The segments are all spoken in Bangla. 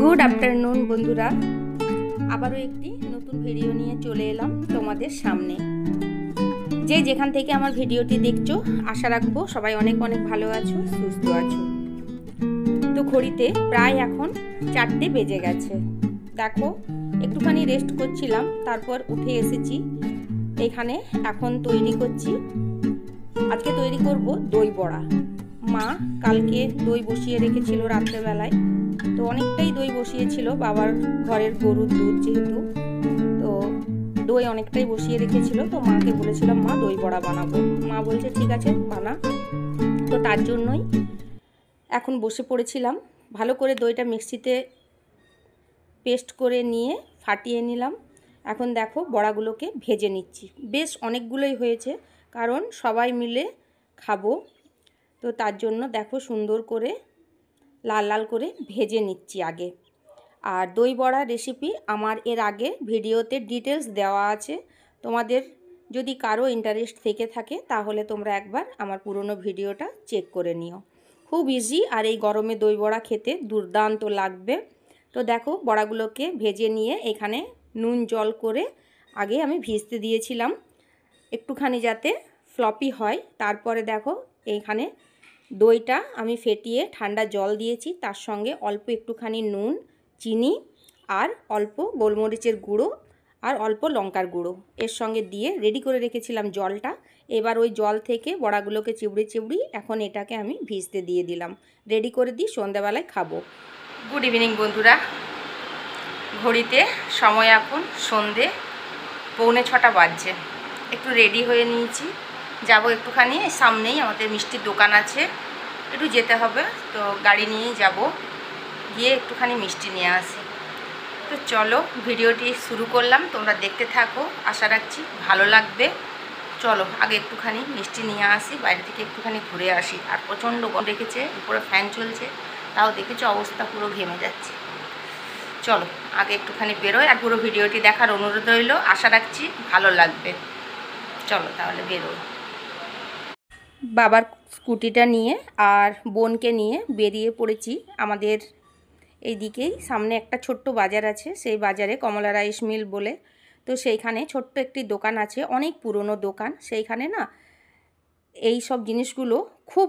গুড আফটারনুন বন্ধুরা, আবারও একটি নতুন ভিডিও নিয়ে চলে এলাম তোমাদের সামনে। যে যেখান থেকে আমার ভিডিওটি দেখছো, আশা রাখবো সবাই অনেক অনেক ভালো আছো, সুস্থ আছো। তো ঘড়িতে প্রায় এখন 4টে বেজে গেছে। দেখো একটুখানি রেস্ট করছিলাম, তারপর উঠে এসেছি। এখানে এখন তৈরি করছি, আজকে তৈরি করব দই বড়া। মা কালকে দই বসিয়ে রেখেছিল রাত্রেবেলায়, তো অনেকটাই দই বসিয়েছিল, বাবার ঘরের গরুর দুধ যেহেতু, তো দই অনেকটাই বসিয়ে রেখেছিল। তো মাকে বলেছিলাম মা দই বড়া বানাবো, মা বলছে ঠিক আছে বানা। তো তার জন্যই এখন বসে পড়েছিলাম। ভালো করে দইটা মিক্সিতে পেস্ট করে নিয়ে ফাটিয়ে নিলাম। এখন দেখো বড়াগুলোকে ভেজে নিচ্ছি। বেশ অনেকগুলোই হয়েছে, কারণ সবাই মিলে খাবো, তো তার জন্য দেখো সুন্দর করে লাল লাল করে ভেজে নিচ্ছি আগে। আর দই বড়া রেসিপি আমার এর আগে ভিডিওতে ডিটেলস দেওয়া আছে, তোমাদের যদি কারো ইন্টারেস্ট থেকে থাকে তাহলে তোমরা একবার আমার পুরনো ভিডিওটা চেক করে নিও। খুব ইজি, আর এই গরমে দই বড়া খেতে দুর্দান্ত লাগবে। তো দেখো বড়াগুলোকে ভেজে নিয়ে এখানে নুন জল করে আগে আমি ভিজতে দিয়েছিলাম একটুখানি যাতে ফ্লপি হয়। তারপরে দেখো এইখানে দইটা আমি ফেটিয়ে ঠান্ডা জল দিয়েছি, তার সঙ্গে অল্প একটুখানি নুন, চিনি আর অল্প গোলমরিচের গুঁড়ো আর অল্প লঙ্কার গুঁড়ো এর সঙ্গে দিয়ে রেডি করে রেখেছিলাম জলটা। এবার ওই জল থেকে বড়াগুলোকে চিবড়ি এখন এটাকে আমি ভিজতে দিয়ে দিলাম, রেডি করে দিই সন্ধ্যাবেলায় খাবো। গুড ইভিনিং বন্ধুরা, ঘড়িতে সময় এখন সন্ধে 6:45 বাজছে। একটু রেডি হয়ে নিয়েছি, যাব একটুখানি, সামনেই আমাদের মিষ্টির দোকান আছে, একটু যেতে হবে, তো গাড়ি নিয়েই যাব, গিয়ে একটুখানি মিষ্টি নিয়ে আসি। তো চলো ভিডিওটি শুরু করলাম, তোমরা দেখতে থাকো, আশা রাখছি ভালো লাগবে। চলো আগে একটুখানি মিষ্টি নিয়ে আসি, বাইরে থেকে একটুখানি ঘুরে আসি। আর প্রচণ্ড গরম রেখেছে, উপরে ফ্যান চলছে, তাও দেখেছো অবস্থা পুরো ঘেমে যাচ্ছে। চলো আগে একটুখানি বেরোয়, আর পুরো ভিডিওটি দেখার অনুরোধ রইল, আশা রাখছি ভালো লাগবে। চলো তাহলে বেরোই। বাবার স্কুটিটা নিয়ে আর বোনকে নিয়ে বেরিয়ে পড়েছি। আমাদের এইদিকেই সামনে একটা ছোট্ট বাজার আছে, সেই বাজারে কমলা রাইস মিল বলে, তো সেইখানে ছোট্ট একটি দোকান আছে, অনেক পুরনো দোকান। সেইখানে না এই সব জিনিসগুলো খুব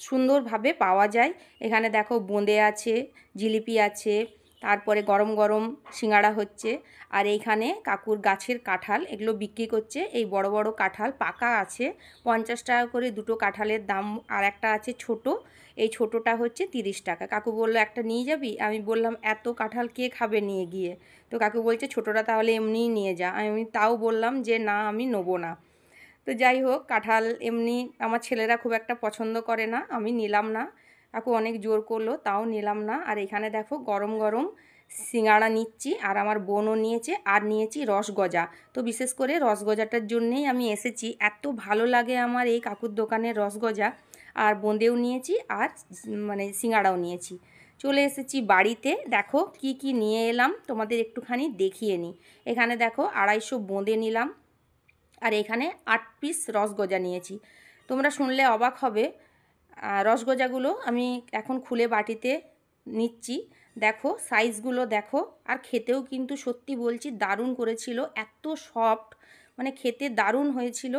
সুন্দরভাবে পাওয়া যায়। এখানে দেখো বোঁদে আছে, জিলিপি আছে, তারপরে গরম গরম সিঙ্গাড়া হচ্ছে। আর এইখানে কাকুর গাছের কাঁঠাল এগুলো বিক্রি করছে। এই বড় বড় কাঁঠাল পাকা আছে, 50 টাকা করে দুটো কাঁঠালের দাম। আর একটা আছে ছোট, এই ছোটোটা হচ্ছে 30 টাকা। কাকু বললো একটা নিয়ে যাবি? আমি বললাম এত কাঁঠাল কে খাবে নিয়ে গিয়ে? তো কাকু বলছে ছোটোটা তাহলে এমনিই নিয়ে যা। আমি তাও বললাম যে না আমি নেবো না। তো যাই হোক, কাঁঠাল এমনি আমার ছেলেরা খুব একটা পছন্দ করে না, আমি নিলাম না। কাকু অনেক জোর করলো, তাও নিলাম না। আর এখানে দেখো গরম গরম সিঙ্গাড়া নিচ্ছি, আর আমার বোনও নিয়েছে, আর নিয়েছি রসগজা। তো বিশেষ করে রসগজাটার জন্যেই আমি এসেছি, এত ভালো লাগে আমার এই কাকুর দোকানের রসগজা। আর বোঁদেও নিয়েছি, আর মানে সিঙ্গাড়াও নিয়েছি। চলে এসেছি বাড়িতে, দেখো কি কি নিয়ে এলাম তোমাদের একটুখানি দেখিয়ে নিই। এখানে দেখো 250 বোঁদে নিলাম, আর এখানে 8 পিস রসগজা নিয়েছি। তোমরা শুনলে অবাক হবে, রসগজাগুলো আমি এখন খুলে বাটিতে নিচ্ছি। দেখো সাইজগুলো দেখো, আর খেতেও কিন্তু সত্যি বলছি দারুণ করেছিল, এত সফট, মানে খেতে দারুণ হয়েছিল।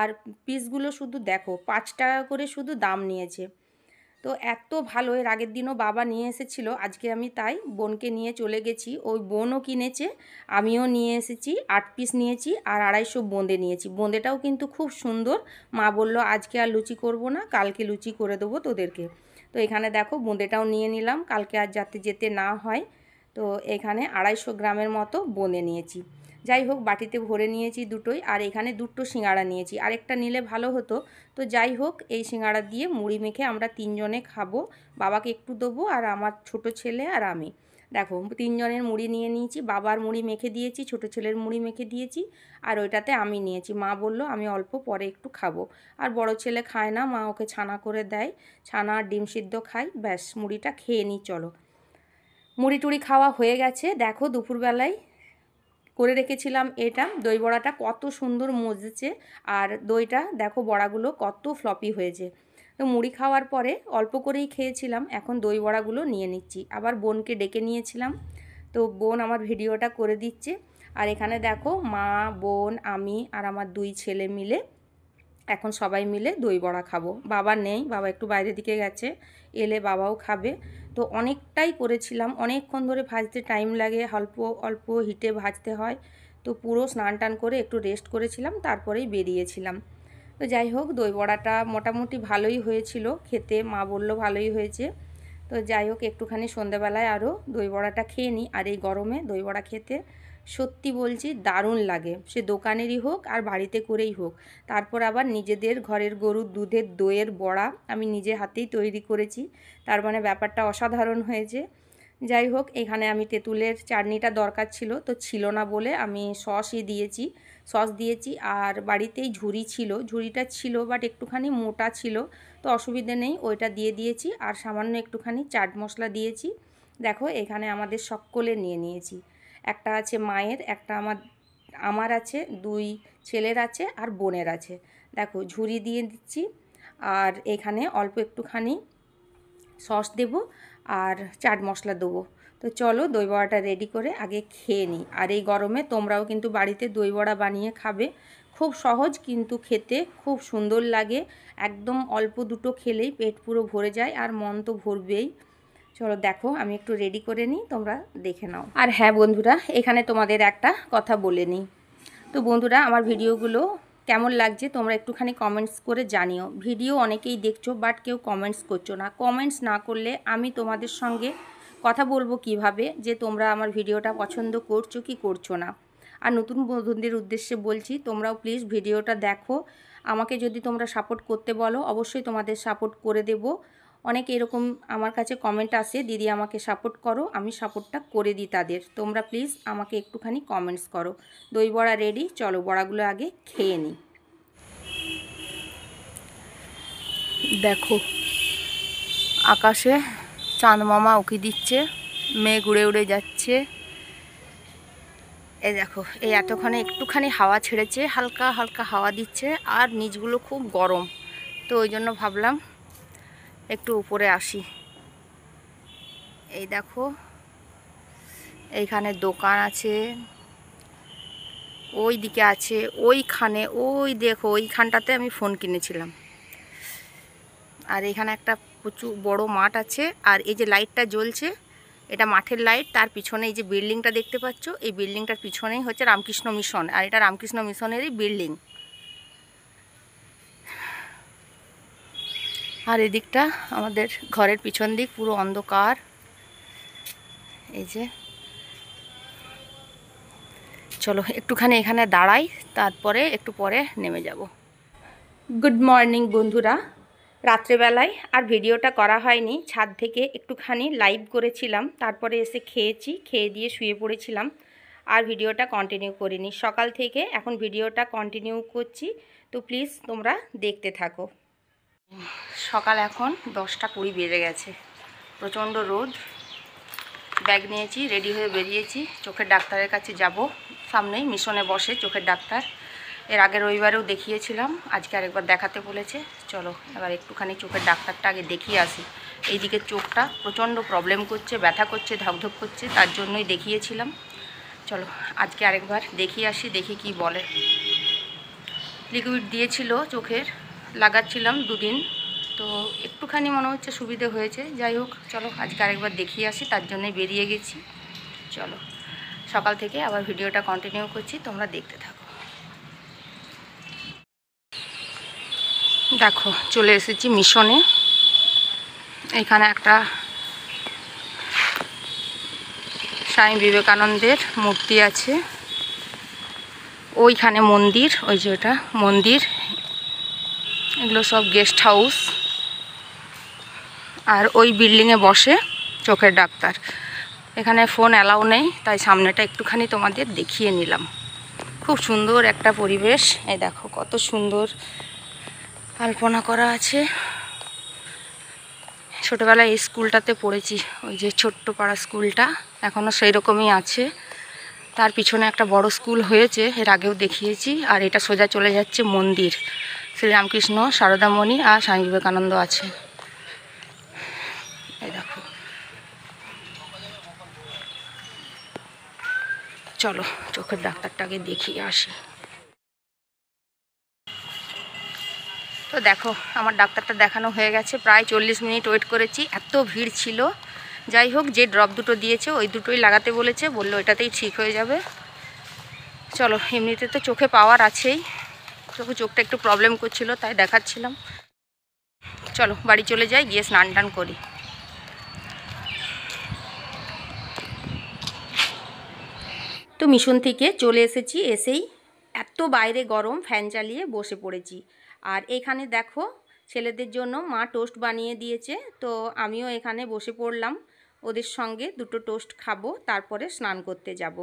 আর পিসগুলো শুধু দেখো 5 টাকা করে শুধু দাম নিয়েছে। তো এত ভালো, এর আগের দিনও বাবা নিয়ে এসেছিল, আজকে আমি তাই বোনকে নিয়ে চলে গেছি, ওই বোনও কিনেছে, আমিও নিয়ে এসেছি। 8 পিস নিয়েছি, আর 250 বোঁদে নিয়েছি। বোঁদেটাও কিন্তু খুব সুন্দর। মা বলল আজকে আর লুচি করব না, কালকে লুচি করে দেবো তোদেরকে। তো এখানে দেখো বোঁদেটাও নিয়ে নিলাম, কালকে আর যাতে যেতে না হয়। তো এখানে 250 গ্রামের মতো বোঁদে নিয়েছি। যাই হোক বাটিতে ভরে নিয়েছি দুটোই। আর এখানে দুটো সিঙ্গাড়া নিয়েছি, আরেকটা নিলে ভালো হতো। তো যাই হোক এই সিঙ্গাড়া দিয়ে মুড়ি মেখে আমরা 3 জনে খাবো, বাবাকে একটু দেবো, আর আমার ছোট ছেলে আর আমি। দেখো 3 জনের মুড়ি নিয়ে নিয়েছি, বাবার মুড়ি মেখে দিয়েছি, ছোট ছেলের মুড়ি মেখে দিয়েছি, আর ওইটাতে আমি নিয়েছি। মা বলল আমি অল্প পরে একটু খাবো। আর বড় ছেলে খায় না, মা ওকে ছানা করে দেয়, ছানা আর ডিম সিদ্ধ খাই, ব্যাস মুড়িটা খেয়ে নিই। চলো মুড়ি টুড়ি খাওয়া হয়ে গেছে। দেখো দুপুরবেলায় করে রেখেছিলাম এটা, দই বড়াটা কত সুন্দর মজেছে, আর দইটা দেখো বড়াগুলো কত ফ্লপি হয়েছে। তো মুড়ি খাওয়ার পরে অল্প করেই খেয়েছিলাম, এখন দই বড়াগুলো নিয়ে নিচ্ছি। আবার বোনকে ডেকে নিয়েছিলাম, তো বোন আমার ভিডিওটা করে দিচ্ছে। আর এখানে দেখো মা, বোন, আমি আর আমার 2 ছেলে মিলে এখন সবাই মিলে দই বড়া খাবো। বাবা নেই, বাবা একটু বাইরের দিকে গেছে, এলে বাবাও খাবে। তো অনেকটাই করেছিলাম, অনেকক্ষণ ধরে ভাজতে টাইম লাগে, অল্প অল্প হিটে ভাজতে হয়। তো পুরো স্নান টান করে একটু রেস্ট করেছিলাম, তারপরেই বেরিয়েছিলাম। তো যাই হোক, দই বড়াটা মোটামুটি ভালোই হয়েছিল খেতে, মা বললো ভালোই হয়েছে। তো যাই হোক, একটুখানি সন্ধ্যাবেলায় আরও দই বড়াটা খেয়ে নিই। আর এই গরমে দই বড়া খেতে সত্যি বলছি দারুণ লাগে, সে দোকানেরই হোক আর বাড়িতে করেই হোক। তারপর আবার নিজেদের ঘরের গরুর দুধের দইয়ের বড়া আমি নিজে হাতেই তৈরি করেছি, তার মানে ব্যাপারটা অসাধারণ হয়েছে। যাই হোক, এখানে আমি তেঁতুলের চাটনিটা দরকার ছিল, তো ছিল না বলে আমি সস দিয়েছি। আর বাড়িতেই ঝুড়ি ছিল, ঝুড়িটা ছিল বাট একটুখানি মোটা ছিল, তো অসুবিধে নেই, ওইটা দিয়ে দিয়েছি। আর সামান্য একটুখানি চাট মশলা দিয়েছি। দেখো এখানে আমাদের সকলে নিয়ে নিয়েছি, একটা আছে মায়ের, একটা আমার আছে, 2 ছেলের আছে আর বোনের আছে। দেখো ঝুড়ি দিয়ে দিচ্ছি, আর এখানে অল্প একটুখানি সস দেব আর চাট মশলা দেবো। তো চলো দই বড়াটা রেডি করে আগে খেয়ে নিই। আর এই গরমে তোমরাও কিন্তু বাড়িতে দই বড়া বানিয়ে খাবে, খুব সহজ কিন্তু খেতে খুব সুন্দর লাগে। একদম অল্প দুটো খেলেই পেট পুরো ভরে যায়, আর মন তো ভরবেই। চলো দেখো আমি একটু রেডি করে নিই, তোমরা দেখে নাও। আর হ্যাঁ বন্ধুরা, এখানে তোমাদের একটা কথা বলে নিই। তো বন্ধুরা, আমার ভিডিওগুলো কেমন লাগছে তোমরা একটুখানি কমেন্টস করে জানিও। ভিডিও অনেকেই দেখছো বাট কেউ কমেন্টস করছো না। কমেন্টস না করলে আমি তোমাদের সঙ্গে কথা বলবো কিভাবে যে তোমরা আমার ভিডিওটা পছন্দ করছো কি করছো না। আর নতুন বন্ধুদের উদ্দেশ্যে বলছি, তোমরাও প্লিজ ভিডিওটা দেখো। আমাকে যদি তোমরা সাপোর্ট করতে বলো, অবশ্যই তোমাদের সাপোর্ট করে দেব। অনেক এরকম আমার কাছে কমেন্ট আসে, দিদি আমাকে সাপোর্ট করো, আমি সাপোর্টটা করে দিই তাদের। তোমরা প্লিজ আমাকে একটুখানি কমেন্টস করো। দই বড়া রেডি, চলো বড়াগুলো আগে খেয়ে নিই। দেখো আকাশে চাঁদ মামা উকি দিচ্ছে, মেঘ উড়ে উড়ে যাচ্ছে। এই দেখো, এই এতক্ষণে একটুখানি হাওয়া ছেড়েছে, হালকা হালকা হাওয়া দিচ্ছে, আর নিচগুলো খুব গরম, তো ওই জন্য ভাবলাম একটু উপরে আসি। এই দেখো এইখানে দোকান আছে, ওই দিকে আছে, ওইখানে ওই দেখো ওইখানটাতে আমি ফোন কিনেছিলাম। আর এখানে একটা প্রচুর বড় মাঠ আছে, আর এই যে লাইটটা জ্বলছে এটা মাঠের লাইট। তার পিছনে এই যে বিল্ডিংটা দেখতে পাচ্ছ, এই বিল্ডিংটার পিছনেই হচ্ছে রামকৃষ্ণ মিশন, আর এটা রামকৃষ্ণ মিশনেরই বিল্ডিং। আর এদিকটা আমাদের ঘরের পিছন দিক পুরো অন্ধকার। এই যে চলো একটুখানি এখানে দাঁড়াই, তারপরে একটু পরে নেমে যাব। গুড মর্নিং বন্ধুরা। রাত্রেবেলায় আর ভিডিওটা করা হয়নি, ছাদ থেকে একটুখানি লাইভ করেছিলাম, তারপরে এসে খেয়েছি, খেয়ে দিয়ে শুয়ে পড়েছিলাম, আর ভিডিওটা কন্টিনিউ করিনি। সকাল থেকে এখন ভিডিওটা কন্টিনিউ করছি, তো প্লিজ তোমরা দেখতে থাকো। সকাল এখন 10:20 বেজে গেছে, প্রচণ্ড রোদ। ব্যাগ নিয়েছি, রেডি হয়ে বেরিয়েছি, চোখের ডাক্তারের কাছে যাব। সামনেই মিশনে বসে চোখের ডাক্তার, এর আগের রবিবারেও দেখিয়েছিলাম, আজকে আরেকবার দেখাতে বলেছে। চলো এবার একটুখানি চোখের ডাক্তারটা আগে দেখিয়ে আসি। এইদিকে চোখটা প্রচণ্ড প্রবলেম করছে, ব্যথা করছে, ধকধক করছে, তার জন্যই দেখিয়েছিলাম। চলো আজকে আরেকবার দেখিয়ে আসি, দেখি কি বলে। লিকুইড দিয়েছিল চোখের, লাগাচ্ছিলাম 2 দিন, তো একটুখানি মনে হচ্ছে সুবিধে হয়েছে। যাই হোক চলো আজকে আরেকবার দেখিয়ে আসি, তার জন্যই বেরিয়ে গেছি। চলো সকাল থেকে আবার ভিডিওটা কন্টিনিউ করছি, তোমরা দেখতে থাকো। দেখো চলে এসেছি মিশনে। এখানে একটা স্বামী বিবেকানন্দের মূর্তি আছে, ওইখানে মন্দির, ওই যে ওটা মন্দির, এগুলো সব গেস্ট হাউস। আর ওই বিল্ডিংয়ে বসে চোখের ডাক্তার। এখানে ফোন অ্যালাউ নেই, তাই সামনেটা একটুখানি তোমাদের দেখিয়ে নিলাম। খুব সুন্দর একটা পরিবেশ, এই দেখো কত সুন্দর আলপনা করা আছে। ছোটোবেলায় এই স্কুলটাতে পড়েছি, ওই যে ছোট্ট পাড়া স্কুলটা এখনও সেই রকমই আছে। তার পিছনে একটা বড় স্কুল হয়েছে, এর আগেও দেখিয়েছি। আর এটা সোজা চলে যাচ্ছে মন্দির, শ্রীরামকৃষ্ণ, সারদামণি আর স্বামী বিবেকানন্দ আছে। এই দেখো, চলো চোখের ডাক্তারটাকে দেখিয়ে আসি। তো দেখো আমার ডাক্তারটা দেখানো হয়ে গেছে, প্রায় 40 মিনিট ওয়েট করেছি, এত ভিড় ছিল। যাই হোক, যে ড্রপ দুটো দিয়েছে ওই দুটোই লাগাতে বলেছে, বললো এটাতেই ঠিক হয়ে যাবে। চলো, এমনিতে তো চোখে পাওয়ার আছেই, তবু চোখটা একটু প্রবলেম করছিল তাই দেখাচ্ছিলাম। চলো বাড়ি চলে যাই, গিয়ে স্নান টান করি। তো মিশন থেকে চলে এসেছি, এসেই এত বাইরে গরম, ফ্যান চালিয়ে বসে পড়েছি। আর এখানে দেখো ছেলেদের জন্য মা টোস্ট বানিয়ে দিয়েছে, তো আমিও এখানে বসে পড়লাম ওদের সঙ্গে, দুটো টোস্ট খাবো, তারপরে স্নান করতে যাব।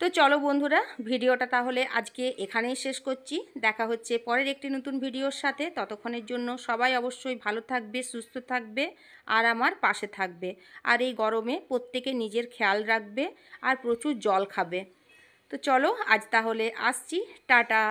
তো চলো বন্ধুরা, ভিডিওটা তাহলে আজকে এখানেই শেষ করছি। দেখা হচ্ছে পরের একটি নতুন ভিডিওর সাথে। ততক্ষণের জন্য সবাই অবশ্যই ভালো থাকবে, সুস্থ থাকবে আর আমার পাশে থাকবে। আর এই গরমে প্রত্যেকে নিজের খেয়াল রাখবে আর প্রচুর জল খাবে। তো চলো আজ তাহলে আসছি, টাটা।